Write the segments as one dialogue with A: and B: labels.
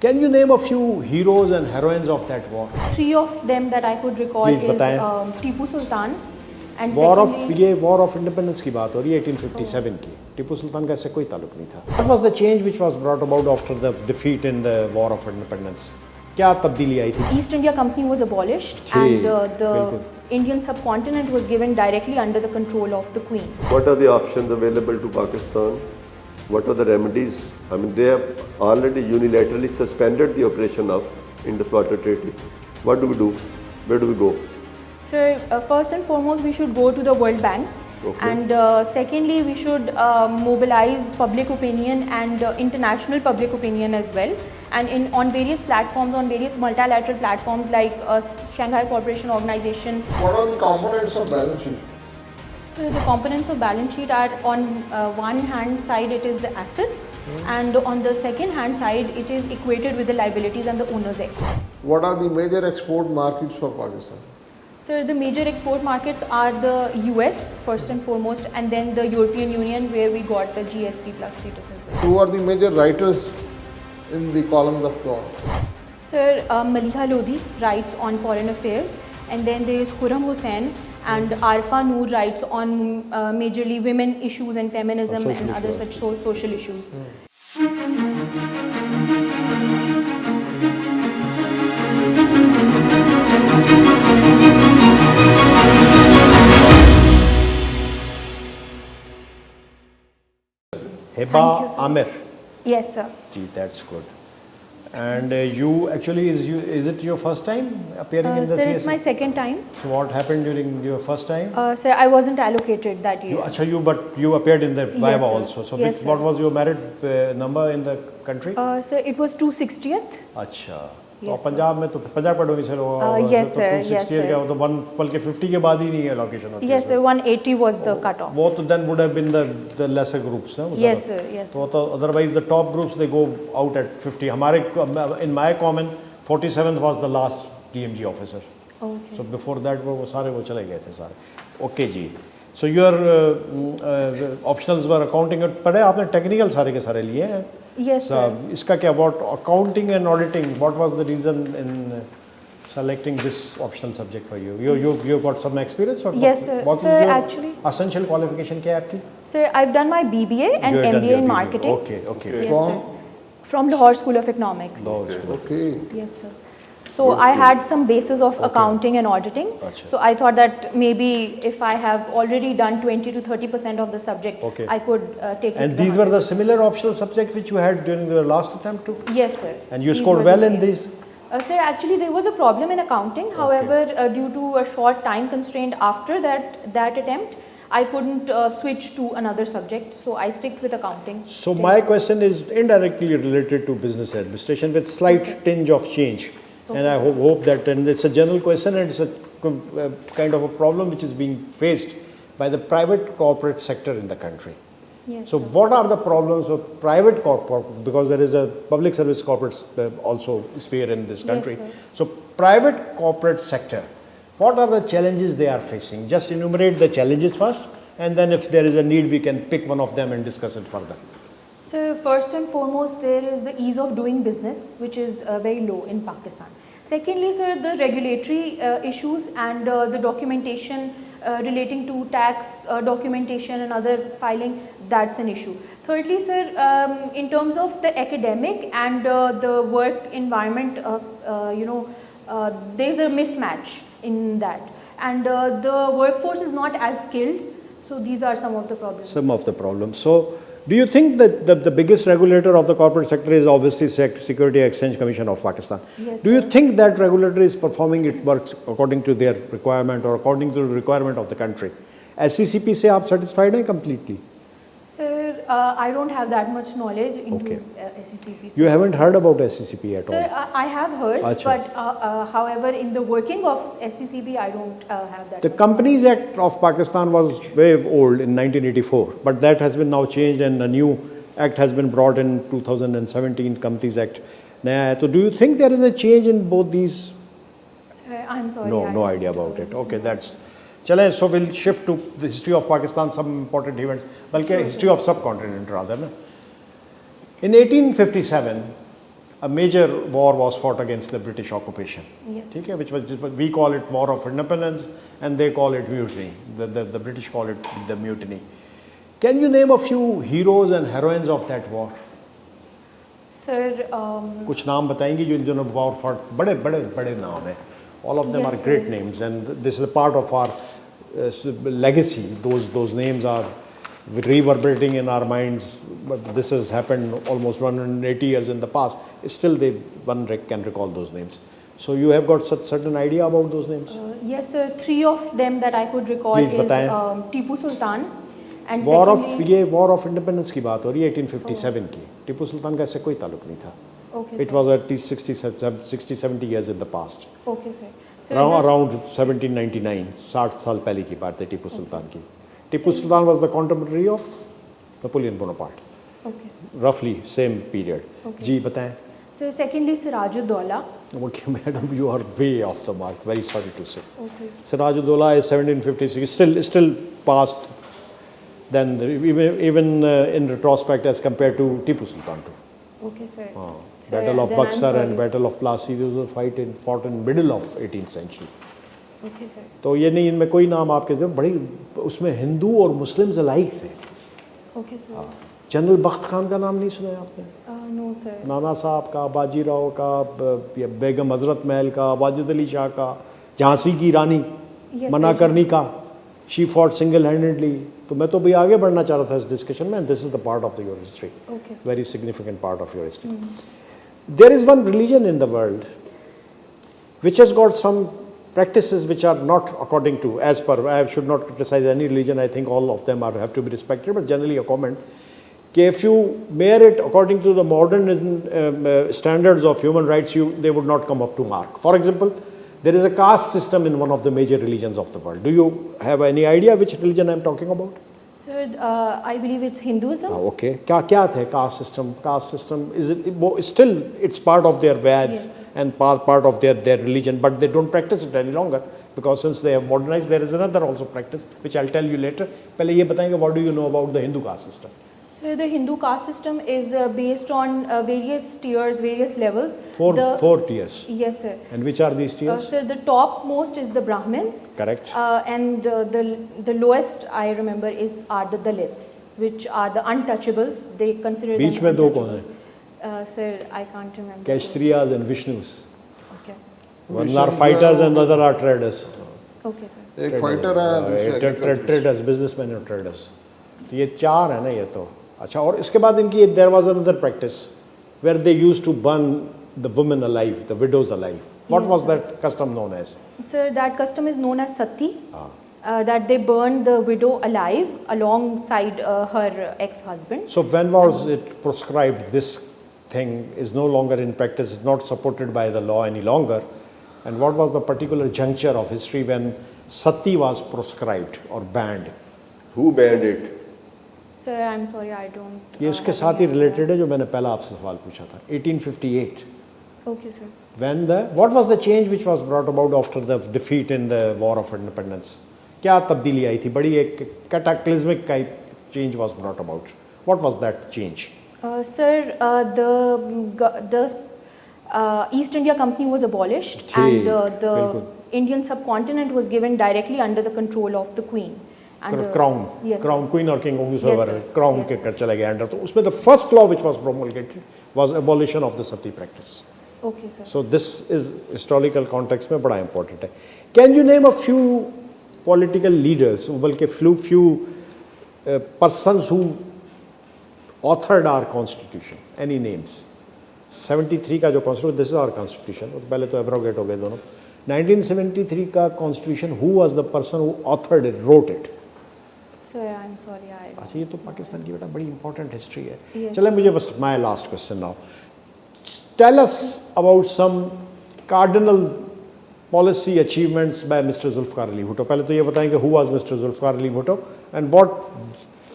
A: Can you name a few heroes and heroines of that war?
B: Three of them that I could recall
A: Please
B: is Tipu Sultan. And
A: ये war of independence की बात हो रही है 1857 की. टीपू सुल्तान का इससे कोई ताल्लुक नहीं था. What was the change which was brought about after the defeat in the war of independence? क्या तब्दीली आई थी?
B: East India Company was abolished and the Indian subcontinent was given directly under the control of the Queen.
C: What are the options available to Pakistan? What are the remedies? I mean, they have already unilaterally suspended the operation of Indus Water Treaty. What do we do? Where do we go?
B: So, first and foremost, we should go to the World Bank.
C: Okay.
B: And secondly, we should mobilize public opinion and international public opinion as well. And on various platforms, on various multilateral platforms like Shanghai Cooperation Organization.
D: What are the components of balance sheet?
B: So the components of balance sheet are on one hand side it is the assets and on the second hand side it is equated with the liabilities and the owner's equity.
D: What are the major export markets for Pakistan?
B: So the major export markets are the US first and foremost and then the European Union where we got the GSP plus status as well.
D: Who are the major writers in the columns of law?
B: Sir, Maliha Lodhi writes on foreign affairs and then there is Khurram Hussain and Arfa Noor writes on majorly women issues and feminism and other such social issues.
A: Hiba Amir.
B: Yes, sir.
A: Gee, that's good. And you actually, is it your first time appearing in the
B: Sir,
A: CSE?
B: it's my second time.
A: So what happened during your first time?
B: Sir, I wasn't allocated that year.
A: But you appeared in the Viva
B: sir.
A: also. So
B: Yes,
A: what
B: sir.
A: was your merit number in the country?
B: Sir, it was 260th.
A: अच्छा. तो
B: Yes,
A: Punjab में तो पंजाब का domicile होगा.
B: Yes,
A: तो
B: sir.
A: 260
B: Yes, sir.
A: क्या हो तो 1 बल्कि 50 के बाद ही नहीं allocation होती है.
B: Yes, sir. 180 was the cutoff.
A: वो तो then would have been the lesser groups, ना?
B: Yes, sir. Yes.
A: तो otherwise the top groups they go out at 50. हमारे in my common 47th was the last DMG officer.
B: Okay.
A: So before that वो सारे वो चले गए थे सारे. Okay ji. So your optionals were accounting. पढ़े आपने technical सारे के सारे लिए हैं?
B: Yes, sir.
A: इसका क्या about accounting and auditing? What was the reason in selecting this optional subject for you? You got some experience? Or
B: Yes, sir.
A: What
B: Sir,
A: is your
B: actually,
A: essential qualification क्या है आपकी?
B: sir, I've done my BBA and
A: You have done
B: MBA
A: your
B: in
A: BBA.
B: marketing.
A: Okay, okay.
B: Yes,
D: From?
B: sir. From Lahore School of Economics.
D: Okay.
B: Yes, sir. So I had some basis of accounting and auditing.
A: Achha.
B: So I thought that maybe if I have already done 20 to 30% of the subject,
A: Okay.
B: I could take it.
A: And
B: to
A: these were the
B: 100%.
A: similar optional subjects which you had during the last attempt too?
B: Yes, sir.
A: And you
B: These
A: scored
B: were
A: well
B: the
A: in
B: same.
A: these?
B: Sir, actually there was a problem in accounting. However, due to a short time constraint after that attempt, I couldn't switch to another subject. So I stick with accounting.
A: So my question is indirectly related to business administration with slight tinge of change. And I hope that, and it's a general question and it's a kind of a problem which is being faced by the private corporate sector in the country.
B: Yes,
A: So
B: sir.
A: what are the problems of private corporate, because there is a public service corporate also sphere in this country.
B: sir.
A: So private corporate sector, what are the challenges they are facing? Just enumerate the challenges first and then if there is a need we can pick one of them and discuss it further.
B: So first and foremost, there is the ease of doing business, which is very low in Pakistan. Secondly, sir, the regulatory issues and the documentation relating to tax documentation and other filing, that's an issue. Thirdly, sir, in terms of the academic and the work environment, there's a mismatch in that. And the workforce is not as skilled. So these are some of the problems.
A: Some of the problems. So do you think that the biggest regulator of the corporate sector is obviously Security Exchange Commission of Pakistan?
B: Yes,
A: Do you
B: sir.
A: think that regulator is performing its works according to their requirement or according to the requirement of the country? SECP से आप satisfied हैं completely?
B: Sir, I don't have that much knowledge into
A: Okay.
B: SECP.
A: You haven't heard about SECP at
B: Sir,
A: all?
B: I have heard,
A: Achha.
B: but however, in the working of SECP, I don't have that.
A: The
B: much.
A: Companies Act of Pakistan was very old in 1984, but that has been now changed and a new act has been brought in 2017, Companies Act. नया है. So do you think there is a change in both these?
B: Sir, I'm sorry.
A: No,
B: I
A: no
B: don't
A: idea
B: know.
A: about it. Okay, that's. चलें, so we'll shift to the history of Pakistan, some important events, बल्कि history of subcontinent rather. Na? In 1857, a major war was fought against the British occupation.
B: Yes.
A: ठीक है, which was, we call it War of Independence and they call it mutiny. The British call it the mutiny. Can you name a few heroes and heroines of that war?
B: Sir,
A: कुछ नाम बताएंगे जो जिन्होंने war fought, बड़े बड़े बड़े नाम हैं. All of them
B: Yes,
A: are great
B: sir.
A: names and this is a part of our legacy. Those names are reverberating in our minds, but this has happened almost 180 years in the past. Still, one can recall those names. So you have got such certain idea about those names?
B: yes, sir. 3 of them that I could recall
A: Please
B: is
A: बताएं.
B: Tipu Sultan, and
A: War of
B: secondly,
A: ये War of Independence की बात हो रही है 1857 की. टिप्पू सुल्तान का इससे कोई ताल्लुक नहीं था.
B: okay,
A: It
B: sir.
A: was at least 60-70 years in the past.
B: Okay, sir. Sir,
A: Around 1799, 60 साल पहले की बात है टिप्पू सुल्तान की. Tipu Sultan was the contemporary of Napoleon Bonaparte.
B: okay, sir.
A: Roughly same period.
B: Okay.
A: जी बताएं.
B: Sir, secondly, Sirajuddaula.
A: Okay, madam, you are way off the mark. Very sorry to say.
B: Okay.
A: Sirajuddaula is 1756. Still past than even in retrospect as compared to Tipu Sultan too.
B: Okay, sir. Sir,
A: Battle of
B: then I'm
A: Buxar and
B: sorry.
A: Battle of Plassey. Those were fought in middle of 18th century.
B: Okay, sir.
A: तो ये नहीं इनमें कोई नाम आपके जब बड़ी उसमें हिंदू और मुस्लिम्स अलाइक थे.
B: Okay, sir.
A: जनरल बख्त खान का नाम नहीं सुना है आपने?
B: No, sir.
A: नाना साहब का, बाजीराव का, बेगम हजरत महल का, वाजिद अली शाह का, झांसी की रानी
B: Yes,
A: मना
B: sir.
A: करनी का, शी फॉट सिंगल हैंडेडली. तो मैं तो भी आगे बढ़ना चाह रहा था इस डिस्कशन में. This is the part of your history,
B: Okay.
A: Very significant part of your history. There is one religion in the world which has got some practices which are not according to, as per, I should not criticize any religion, I think all of them have to be respected, but generally a comment, कि if you bear it according to the modern standards of human rights, they would not come up to mark. For example, there is a caste system in one of the major religions of the world. Do you have any idea which religion I am talking about?
B: Sir, I believe it's Hinduism.
A: Okay. क्या थे caste system? Caste system, is it still, it's part of their Veds,
B: Yes.
A: and part of their religion, but they don't practice it any longer because since they have modernized, there is another also practice which I'll tell you later. पहले ये बताएंगे, what do you know about the Hindu caste system?
B: So the Hindu caste system is based on various tiers, various levels.
A: Four tiers.
B: Yes, sir.
A: And which are these tiers?
B: Sir, the top most is the Brahmins.
A: Correct.
B: And the lowest I remember are the Dalits, which are the untouchables. They consider
A: beach
B: them
A: में दो कौन
B: untouchables. Sir, I can't remember.
A: Kshatriyas and Vishnus.
B: Okay.
A: One are fighters and other are traders.
B: Okay, sir.
D: एक fighter है दूसरा agriculturist.
A: Traders, businessmen and traders. तो ये चार है ना ये तो. अच्छा, और इसके बाद इनकी there was another practice where they used to burn the women alive, the widows alive. What
B: Yes,
A: was
B: sir.
A: that custom known as?
B: Sir, that custom is known as Sati. That they burned the widow alive alongside her ex-husband.
A: So when was it proscribed? This thing is no longer in practice, it's not supported by the law any longer. And what was the particular juncture of history when Sati was proscribed or banned?
C: Who banned it?
B: Sir, I'm sorry, I don't.
A: ये उसके
B: have
A: साथ ही
B: any idea.
A: Related है जो मैंने पहला आपसे सवाल पूछा था. 1858.
B: Okay, sir.
A: When what was the change which was brought about after the defeat in the War of Independence? क्या तब्दीली आई थी? बड़ी एक cataclysmic change was brought about. What was that change?
B: Sir, the East India Company was abolished, and the
A: बिल्कुल.
B: Indian subcontinent was given directly under the control of the Queen. And,
A: Crown,
B: yes,
A: Crown, Queen or King,
B: Yes,
A: whoever,
B: sir.
A: Crown
B: Yes.
A: के कर चला गया under. तो उसमें the first law which was promulgated was abolition of the sati practice.
B: Okay, sir.
A: So this is historical context में बड़ा important है. Can you name a few political leaders, बल्कि few persons who authored our constitution? Any names? 73 का जो constitution, this is our constitution. पहले तो abrogate हो गए दोनों. 1973 का constitution, who was the person who authored it, wrote it?
B: Sir, I'm sorry, I.
A: अच्छा, ये तो पाकिस्तान की बेटा बड़ी important history है.
B: Yes.
A: चले मुझे बस my last question now. Tell us about some cardinal policy achievements by Mr. Zulfikar Ali Bhutto. पहले तो ये बताएंगे who was Mr. Zulfikar Ali Bhutto and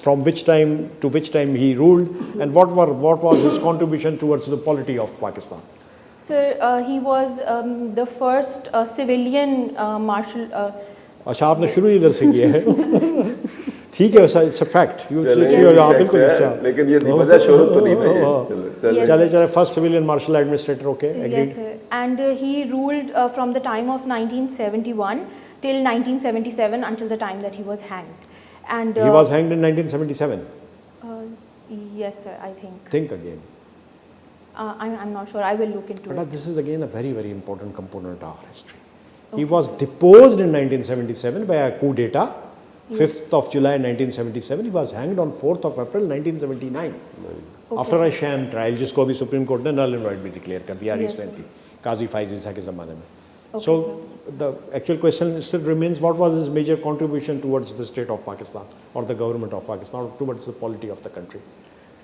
A: from which time to which time he ruled and what was his contribution towards the polity of Pakistan.
B: Sir, he was the first civilian marshal.
A: अच्छा, आपने शुरू इधर से किया है. ठीक है वैसा इट्स अ फैक्ट यू हाँ बिल्कुल
C: लेकिन ये वजह शोहरत तो नहीं ना ये
A: चले चले first civilian martial administrator okay
B: Yes, sir. And he ruled from the time of 1971 till 1977 until the time that he was hanged. And
A: he was hanged in 1977
B: yes, sir. I think.
A: Again
B: I'm not sure. I will look into
A: but
B: it.
A: this is again a very very important component of our history. He was deposed in 1977 by a coup d'etat. 5th of July 1977, he was hanged on 4th of April 1979 after a sham trial जिसको अभी supreme court ने null and void भी declare कर दिया recently काजी फाइज ईसा के ज़माने में. So the actual question still remains, what was his major contribution towards the state of Pakistan or the government of Pakistan or towards the polity of the country?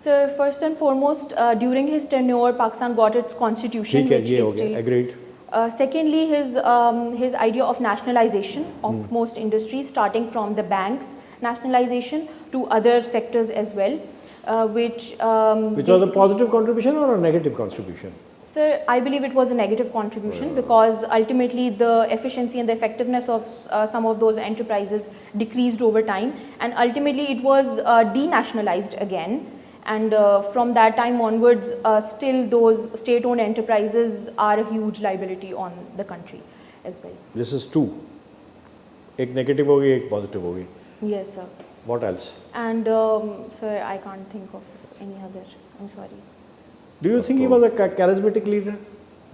B: So first and foremost, during his tenure, Pakistan got its constitution,
A: ठीक है
B: which
A: ये
B: is
A: हो गया
B: still.
A: agreed.
B: Secondly, his idea of nationalization of most industries, starting from the banks nationalization to other sectors as well, which
A: was a positive contribution or a negative contribution?
B: Sir, I believe it was a negative contribution because ultimately the efficiency and the effectiveness of some of those enterprises decreased over time, and ultimately it was denationalized again. And from that time onwards, still those state-owned enterprises are a huge liability on the country as well.
A: This is two. एक negative होगी, एक positive होगी.
B: Yes, sir.
A: What else?
B: And sir, I can't think of any other. I'm sorry.
A: Do you think he was a charismatic leader,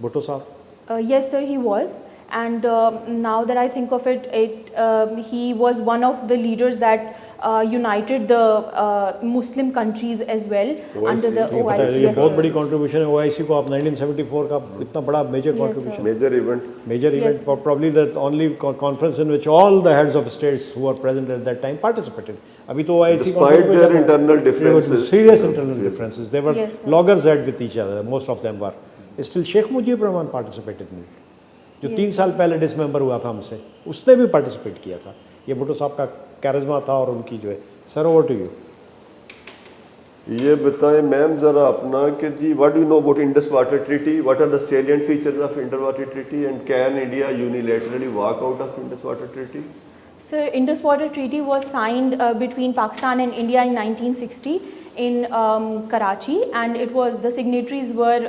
A: Bhutto Sahab?
B: Yes, sir, he was. And now that I think of it, he was one of the leaders that united the Muslim countries as well under the
A: ये
B: OIC.
A: ये बहुत बड़ी contribution है OIC को आप 1974 का इतना बड़ा major contribution.
C: major event.
A: Major event, probably the only conference in which all the heads of states who were present at that time participated. अभी तो OIC
C: Despite their internal differences.
A: serious internal differences, they were
B: Yes, sir.
A: loggerheads with each other. Most of them were. Still Sheikh Mujib Rahman participated in it. जो 3 साल पहले डिसमेंबर हुआ था हमसे, उसने भी पार्टिसिपेट किया था. ये भुट्टो साहब का कैरिज्मा था और उनकी जो है. Sir over to you.
C: ये बताएं मैम जरा अपना कि जी what do you know about Indus water treaty, what are the salient features of Indus water treaty and can India unilaterally walk out of Indus water treaty?
B: So Indus Water Treaty was signed between Pakistan and India in 1960 in Karachi, and it was the signatories were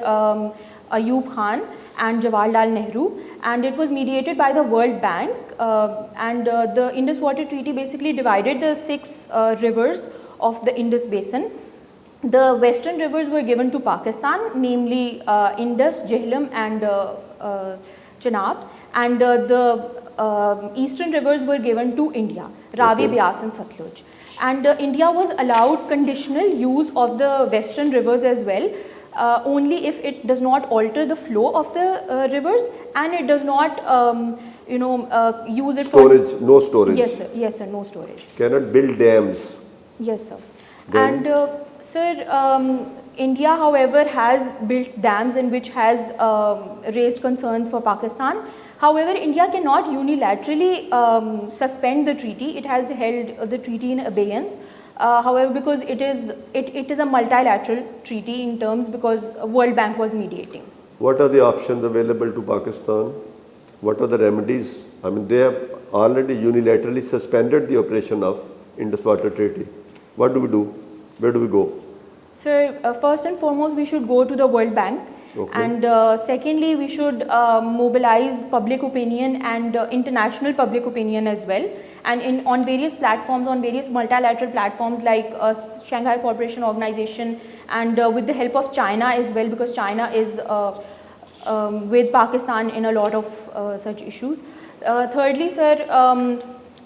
B: Ayub Khan and Jawaharlal Nehru, and it was mediated by the World Bank, and the Indus Water Treaty basically divided the 6 rivers of the Indus basin. The western rivers were given to Pakistan, namely Indus, Jhelum and Chenab, and the eastern rivers were given to India, Ravi, Beas and Satluj. And India was allowed conditional use of the western rivers as well, only if it does not alter the flow of the rivers, and it does not use it
C: Storage,
B: for
C: no storage.
B: Yes sir, no storage.
C: Cannot build dams.
B: Yes sir.
C: Then?
B: And sir, India however has built dams and which has raised concerns for Pakistan. However, India cannot unilaterally suspend the treaty. It has held the treaty in abeyance. However, because it is a multilateral treaty in terms, because World Bank was mediating.
C: What are the options available to Pakistan? What are the remedies? I mean, they have already unilaterally suspended the operation of Indus Water Treaty. What do we do? Where do we go?
B: So, first and foremost, we should go to the World Bank.
C: Okay.
B: And secondly, we should mobilize public opinion and international public opinion as well, and on various platforms, on various multilateral platforms like Shanghai Cooperation Organization, and with the help of China as well, because China is with Pakistan in a lot of such issues. Thirdly, sir,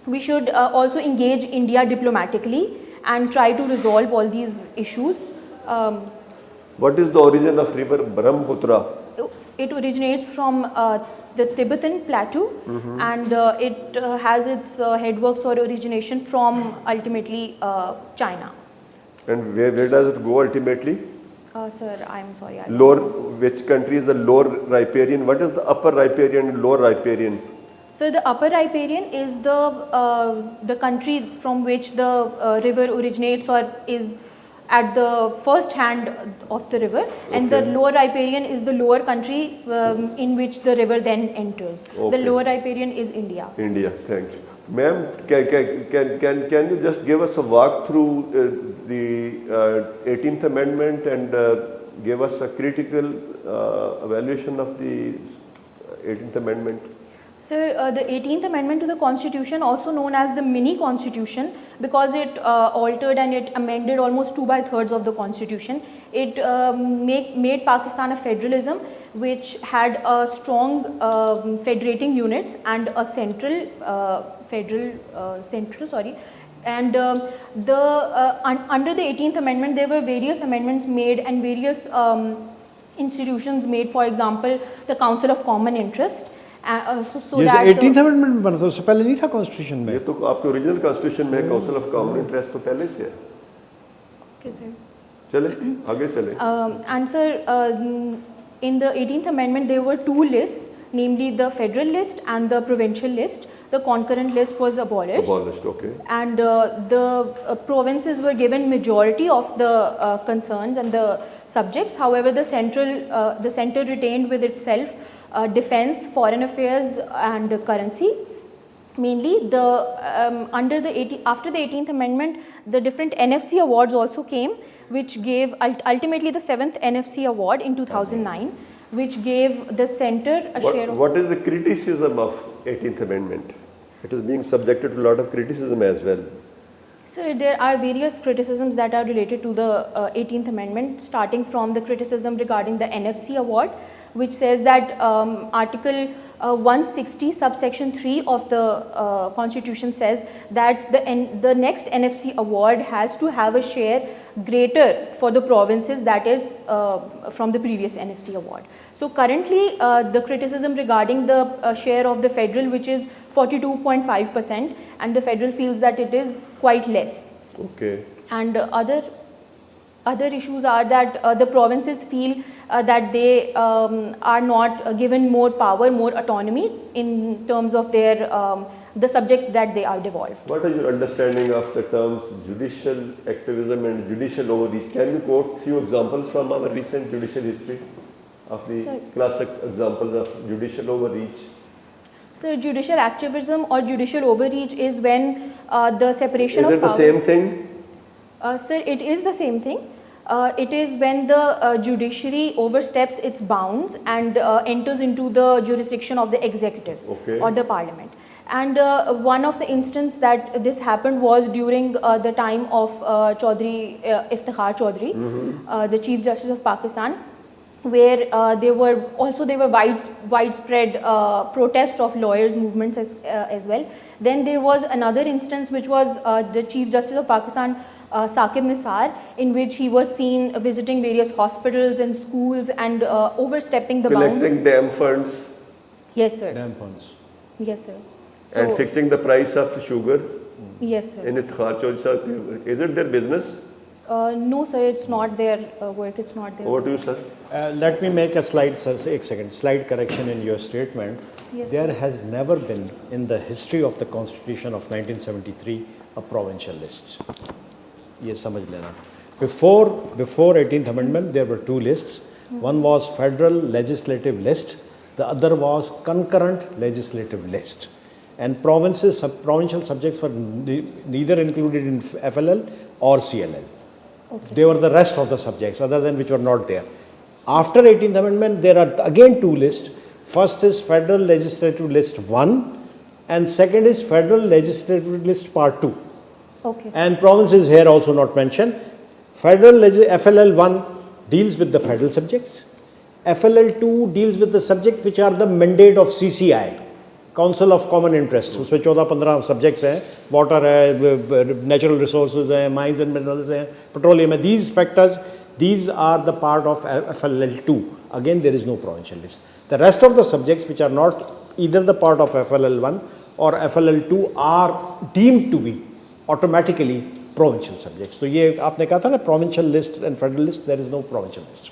B: we should also engage India diplomatically and try to resolve all these issues.
C: What is the origin of river Bramaputra?
B: It originates from the Tibetan plateau, and it has its headworks or origination from ultimately China.
C: And where does it go ultimately?
B: Sir, I'm sorry.
C: Lower, which country is the lower riparian? What is the upper riparian and lower riparian?
B: So the upper riparian is the country from which the river originates or is at the first hand of the river, and the lower riparian is the lower country in which the river then enters. The lower riparian is India.
C: India, thank you. Ma'am, can you just give us a walk through the 18th Amendment and give us a critical evaluation of the 18th Amendment?
B: So the 18th Amendment to the Constitution, also known as the mini Constitution, because it altered and it amended almost 2/3 of the Constitution. It made Pakistan a federalism which had a strong federating units and a central and under the 18th Amendment there were various amendments made and various institutions made. For example, the Council of Common Interest. So
A: ये
B: that
A: 18th amendment बना था, उससे पहले नहीं था constitution में?
C: ये तो आपके ओरिजिनल कॉन्स्टिट्यूशन में काउंसिल ऑफ कॉमन इंटरेस्ट तो पहले से है। चले आगे चले।
B: And sir, in the 18th Amendment there were two lists, namely the federal list and the provincial list. The concurrent list was abolished.
C: Abolished, okay.
B: And the provinces were given majority of the concerns and the subjects. However, the center retained with itself defense, foreign affairs and currency. Mainly after the 18th Amendment, the different NFC awards also came, which gave ultimately the 7th NFC award in 2009, which gave the center a share of...
C: What is the criticism of 18th Amendment? It is being subjected to a lot of criticism as well.
B: So there are various criticisms that are related to the 18th Amendment, starting from the criticism regarding the NFC award, which says that Article 160 subsection 3 of the Constitution says that the next NFC award has to have a share greater for the provinces, that is from the previous NFC award. So currently the criticism regarding the share of the federal, which is 42.5%, and the federal feels that it is quite less.
C: Okay.
B: And other issues are that the provinces feel that they are not given more power, more autonomy in terms of their the subjects that they are devolved.
C: What is your understanding of the terms judicial activism and judicial overreach? Can you quote few examples from our recent judicial history of the classic examples of judicial overreach?
B: So judicial activism or judicial overreach is when the separation of powers...
C: Is it the same thing?
B: Sir, it is the same thing. It is when the judiciary oversteps its bounds and enters into the jurisdiction of the executive or the parliament. And one of the instances that this happened was during the time of Chaudhry Iftikhar Chaudhry, the Chief Justice of Pakistan, where there were widespread protest of lawyers movements as well. Then there was another instance which was the Chief Justice of Pakistan, Saqib Nisar, in which he was seen visiting various hospitals and schools and overstepping the bounds.
C: Collecting dam funds.
B: Yes, sir.
A: Dam funds.
B: Yes, sir.
C: And fixing the price of sugar.
B: Yes, sir.
C: In Iftikhar Chaudhry, is it their business?
B: No, sir, it's not their work, it's not their
C: Over to you, sir.
A: Let me make a slide correction in your statement.
B: Yes,
A: there has never been in the history of the Constitution of 1973 a provincial list. ये समझ लेना. Before 18th Amendment, there were two lists. One was federal legislative list. The other was concurrent legislative list. And provincial subjects were neither included in FLL or CLL. Okay. They were the rest of the subjects other than which were not there. After 18th Amendment, there are again two lists. First is Federal Legislative List 1 and second is Federal Legislative List Part 2.
B: Okay,
A: and provinces here also not mentioned. FLL 1 deals with the federal subjects. FLL 2 deals with the subjects which are the mandate of CCI, Council of Common Interest. उसमें 14-15 subjects हैं, water है, natural resources हैं, mines and minerals हैं, petroleum है. These factors, these are the part of FLL 2. Again, there is no provincial list. The rest of the subjects which are not either the part of FLL 1 or FLL 2 are deemed to be automatically provincial subjects. So ये आपने कहा था ना provincial list and federal list, there is no provincial list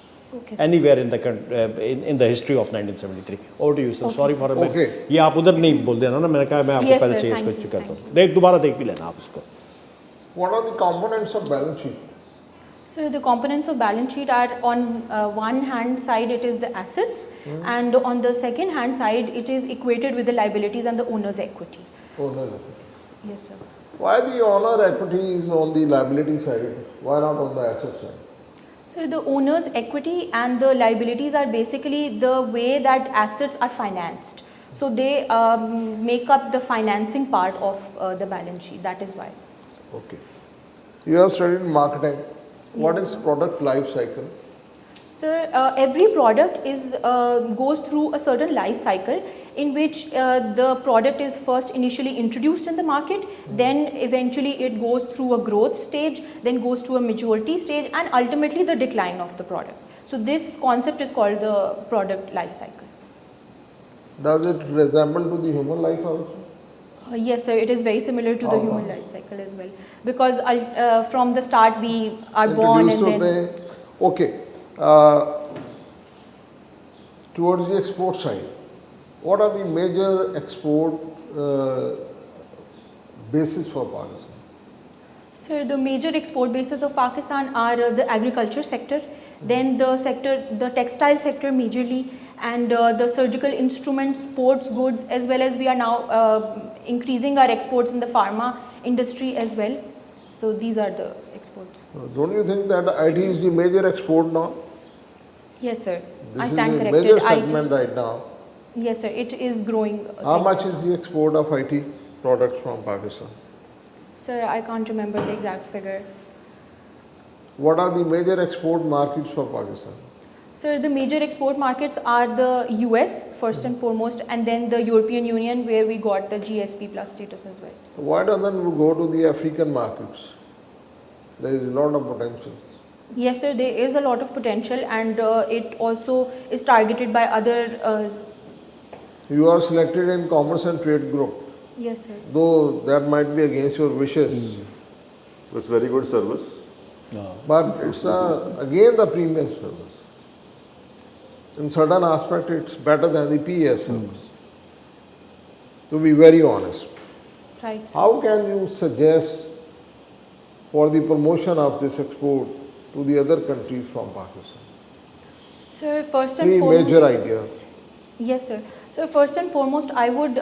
A: anywhere in the history of 1973. Over to you, sir. Sorry for a minute. ये आप उधर नहीं बोल देना ना, मैंने कहा मैं आपको पहले से इसको चेक करता हूँ. दोबारा देख भी लेना आप इसको.
D: What are the components of balance sheet?
B: So the components of balance sheet are on one hand side it is the assets and on the second hand side it is equated with the liabilities and the owner's equity.
D: Owner's equity.
B: Yes, sir.
D: Why the owner equity is on the liability side? Why not on the asset side?
B: So the owner's equity and the liabilities are basically the way that assets are financed. So they make up the financing part of the balance sheet. That is why.
D: Okay. You have studied marketing. What
B: Yes,
D: is
B: sir.
D: product life cycle?
B: Sir, every product is goes through a certain life cycle in which the product is first initially introduced in the market, then eventually it goes through a growth stage, then goes to a maturity stage, and ultimately the decline of the product. So this concept is called the product life cycle.
D: Does it resemble to the human life also?
B: Yes, sir, it is very similar to the human life cycle as well, because from the start we are born and then.
D: Okay. Towards the export side, what are the major export bases for Pakistan?
B: Sir, the major export bases of Pakistan are the agriculture sector, then the textile sector majorly, and the surgical instruments, sports goods, as well as we are now increasing our exports in the pharma industry as well. So these are the exports.
D: Don't you think that IT is the major export now?
B: Yes, sir.
D: This
B: I
D: is
B: stand
D: the
B: corrected.
D: major segment right now.
B: Yes, sir. It is growing.
D: How much is the export of IT products from Pakistan?
B: Sir, I can't remember the exact figure.
D: What are the major export markets for Pakistan?
B: Sir, the major export markets are the US first and foremost, and then the European Union, where we got the GSP plus status as well.
D: Why doesn't we go to the African markets? There is a lot of potential.
B: Yes, sir, there is a lot of potential, and it also is targeted by other.
D: You are selected in Commerce and Trade Group,
B: Yes, sir.
D: though that might be against your wishes.
C: It's very good service.
D: But it's again the premium service. In certain aspect, it's better than the PES service. To be very honest,
B: Right.
D: how can you suggest for the promotion of this export to the other countries from Pakistan?
B: Sir, first and
D: Three
B: foremost.
D: major ideas.
B: Yes, sir. So first and foremost, I would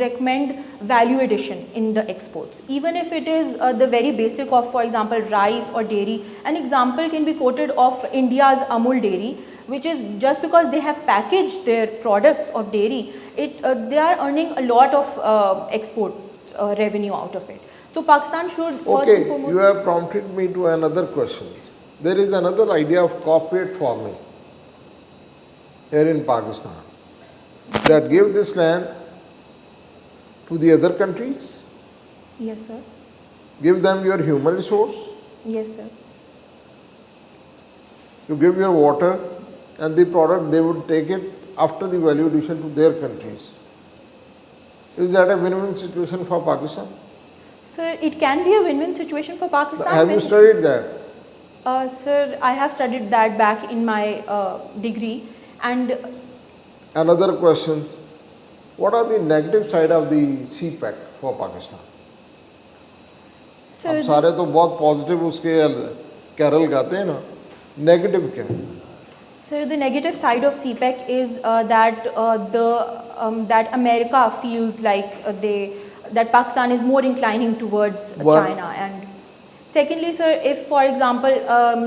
B: recommend value addition in the exports. Even if it is the very basic of, for example, rice or dairy. An example can be quoted of India's Amul dairy, which is just because they have packaged their products of dairy, they are earning a lot of export revenue out of it. So Pakistan should first and
D: Okay,
B: foremost.
D: you have prompted me to another question. There is another idea of corporate farming here in Pakistan that give this land to the other countries,
B: Yes, sir.
D: give them your human resource,
B: Yes, sir.
D: you give your water, and the product they would take it after the value addition to their countries. Is that a win-win situation for Pakistan?
B: Sir, it can be a win-win situation for Pakistan.
D: Have you studied that?
B: Sir, I have studied that back in my degree, and
D: Another question, what are the negative side of the CPEC for Pakistan?
B: sir,
D: हम सारे तो बहुत positive उसके Carol गाते हैं ना, negative क्या है?
B: sir, the negative side of CPEC is that America feels like that Pakistan is more inclining towards
D: What?
B: China. And secondly, sir, if for example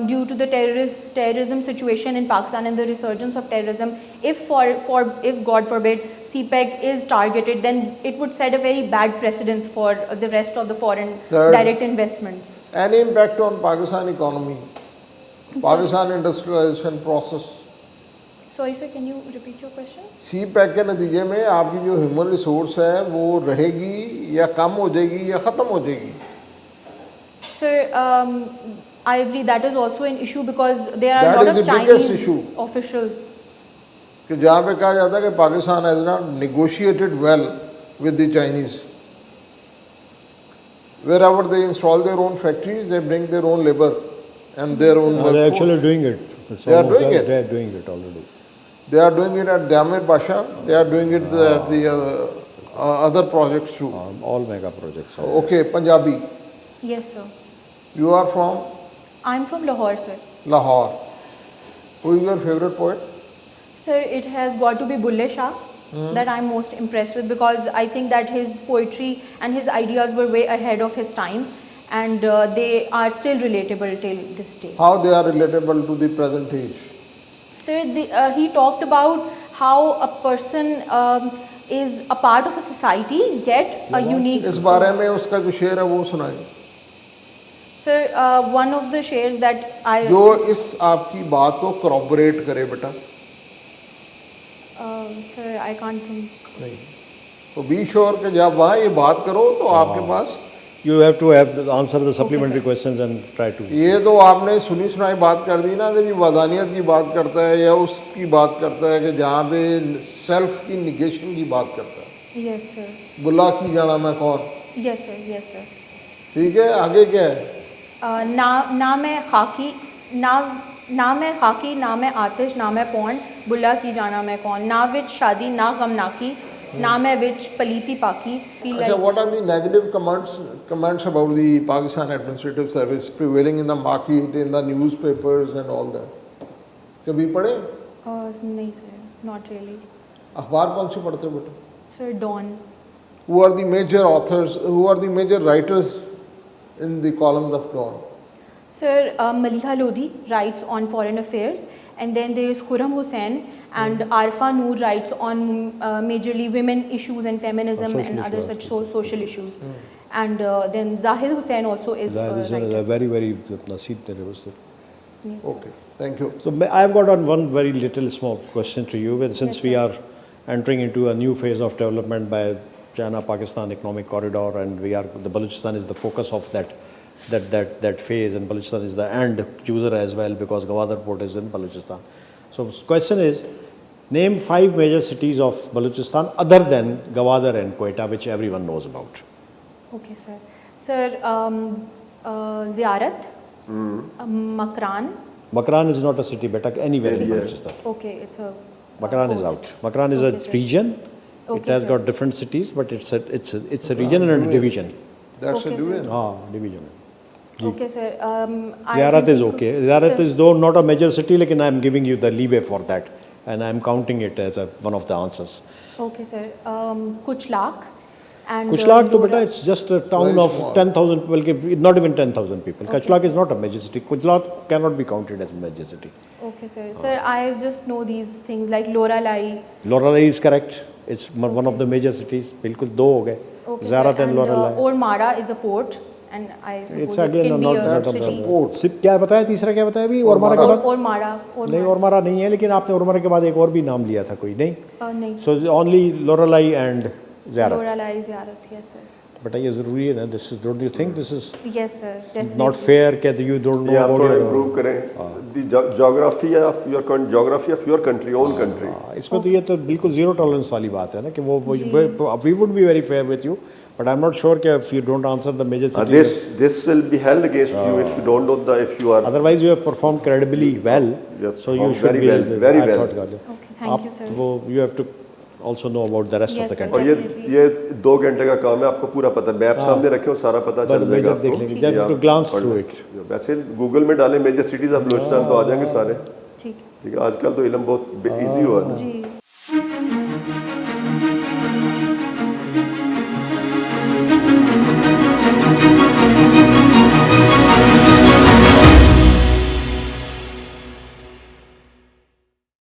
B: due to the terrorism situation in Pakistan and the resurgence of terrorism, if God forbid CPEC is targeted, then it would set a very bad precedence for the rest of the foreign
D: Third.
B: direct investments.
D: Any impact on Pakistan economy, Pakistan industrialization process?
B: Sorry, sir, can you repeat your question?
D: CPEC के नतीजे में आपकी जो human resource है वो रहेगी या कम हो जाएगी या ख़त्म हो जाएगी?
B: Sir, I agree that is also an issue because there are
D: That
B: a lot
D: is
B: of
D: the biggest
B: Chinese
D: issue.
B: officials.
D: कि जहाँ पे कहा जाता है कि Pakistan has not negotiated well with the Chinese. Wherever they install their own factories, they bring their own labor and their own
A: They're
D: workforce.
A: actually doing it. It's
D: They are
A: almost
D: doing
A: done.
D: it.
A: They are doing it already.
D: They are doing it at Damir Pasha. They are doing it at the other projects too.
A: All mega projects.
D: Okay, Punjabi.
B: Yes, sir.
D: You are from
B: I'm from Lahore, sir.
D: Lahore. Who is your favorite poet?
B: Sir, it has got to be Bulle Shah. that I'm most impressed with, because I think that his poetry and his ideas were way ahead of his time, and they are still relatable till this day.
D: How they are relatable to the present age?
B: Sir, he talked about how a person is a part of a society, yet a unique.
D: इस बारे में उसका जो शेर है वो सुनाए,
B: Sir, one of the shares that I.
D: जो इस आपकी बात को corroborate करे बेटा.
B: Sir, I can't think.
D: नहीं, तो बी श्योर कि जब वहाँ ये बात करो तो आपके पास
A: You have to answer the supplementary questions and try to.
D: ये तो आपने सुनी सुनाई बात कर दी ना कि जी वदानियत की बात करता है या उसकी बात करता है कि जहाँ पे सेल्फ की निगेशन की बात करता है.
B: Yes, sir.
D: बुला की जाना मैं कौन.
B: Yes, sir. Yes, sir.
D: ठीक है, आगे क्या है.
B: ना मैं खाकी ना मैं खाकी, ना मैं आतिश, ना मैं पौन, बुला की जाना मैं कौन, ना विच शादी, ना गम नाकी, ना मैं विच पलीती पाकी.
D: अच्छा, what are the negative comments about the Pakistan Administrative Service prevailing in the market, in the newspapers and all that? कभी पढ़े?
B: नहीं sir, not really.
D: अखबार कौन सी पढ़ते हो बेटा?
B: Sir, Dawn.
D: Who are the major authors? Who are the major writers in the columns of Dawn?
B: Sir, Maliha Lodhi writes on foreign affairs, and then there is Khurram Hussain and Arfa Noor writes on majorly women issues and feminism and other such social issues. And then Zahid Hussain also is
A: That is
B: writer.
A: a very, very senior.
B: Yes.
D: Okay, thank you.
A: So I have got one very little small question to you. Since
B: Yes,
A: we
B: sir.
A: are entering into a new phase of development by China-Pakistan economic corridor, and the Balochistan is the focus of that phase, and Balochistan is the end user as well, because Gwadar port is in Balochistan. So question is, name 5 major cities of Balochistan other than Gwadar and Quetta, which everyone knows about.
B: Okay, sir. Sir, Ziyarat, Makran.
A: Makran is not a city, but anywhere in
C: Yes.
A: Balochistan.
B: Okay, it's a.
A: Makran is
B: coast.
A: out. Makran is
B: Okay,
A: a
B: sir.
A: region. It
B: Okay,
A: has
B: sir.
A: got different cities, but it's a region and a division.
D: That's
B: Okay,
D: a
B: sir.
D: division.
A: Division.
B: Okay, sir.
A: Ziyarat is okay. Ziyarat
B: Sir.
A: is though not a major city, like I am giving you the leeway for that, and I am counting it as one of the answers.
B: Okay, sir. Kuchlak and.
A: Kuchlak, to
B: Lora.
A: beta, it's just a town
D: Very
A: of
D: small.
A: 10,000. Well, not even 10,000 people.
B: Okay,
A: Kuchlak
B: sir.
A: is not a major city. Kuchlak cannot be counted as a major city.
B: Okay, sir. Sir, I just know these things like Loralai.
A: Loralai is correct. It's one of the major cities. बिल्कुल दो हो गए.
B: Okay,
A: Ziyarat
B: sir.
A: and Loralai.
B: Ormara is a port, and I suppose
A: It's
B: it
A: again
B: can be
A: not
B: a
A: that
B: city.
D: port.
A: सिर्फ क्या बताया तीसरा क्या बताया अभी ओरमारा के बाद
B: Ormara.
A: नहीं ओरमारा नहीं है लेकिन आपने ओरमारा के बाद एक और भी नाम लिया था कोई नहीं
B: नहीं.
A: सो ओनली लोरालाई एंड ज़ियारत
B: Loralai, Ziyarat. Yes, sir.
A: But ये ज़रूरी है ना this is don't you think this is
B: Yes, sir. Definitely.
A: Not fair कि यू डोंट
C: ये
A: नो
C: आप थोड़ा
A: अबाउट
C: इम्प्रूव करें. The geography of your country, own country.
A: इसमें तो ये तो बिल्कुल जीरो टॉलरेंस वाली बात है ना कि वो we would be very fair with you but I am not sure कि if you don't answer the major cities
C: This will be held against you if you don't know if you are.
A: Otherwise you have perform credibly well
C: You have
A: so you
C: performed
A: should
C: very
A: be
C: well, very well.
B: Okay, thank you, sir.
A: वो you have to also know about the rest
B: Yes,
A: of the
B: sir.
A: country.
C: और ये 2 घंटे का काम है, आपको पूरा पता है. मैप सामने रखे हो, सारा पता चल
A: But
C: जाएगा
A: major देख
C: आपको.
A: लेंगे, just
C: ये
A: to
C: आप
A: glance
C: पढ़
A: through
C: लें.
A: it.
C: वैसे गूगल में डालें मेजर सिटीज ऑफ बलूचिस्तान तो आ जाएंगे सारे.
B: ठीक है.
C: ठीक है, आजकल तो इल्म बहुत इजी हुआ है.
B: जी.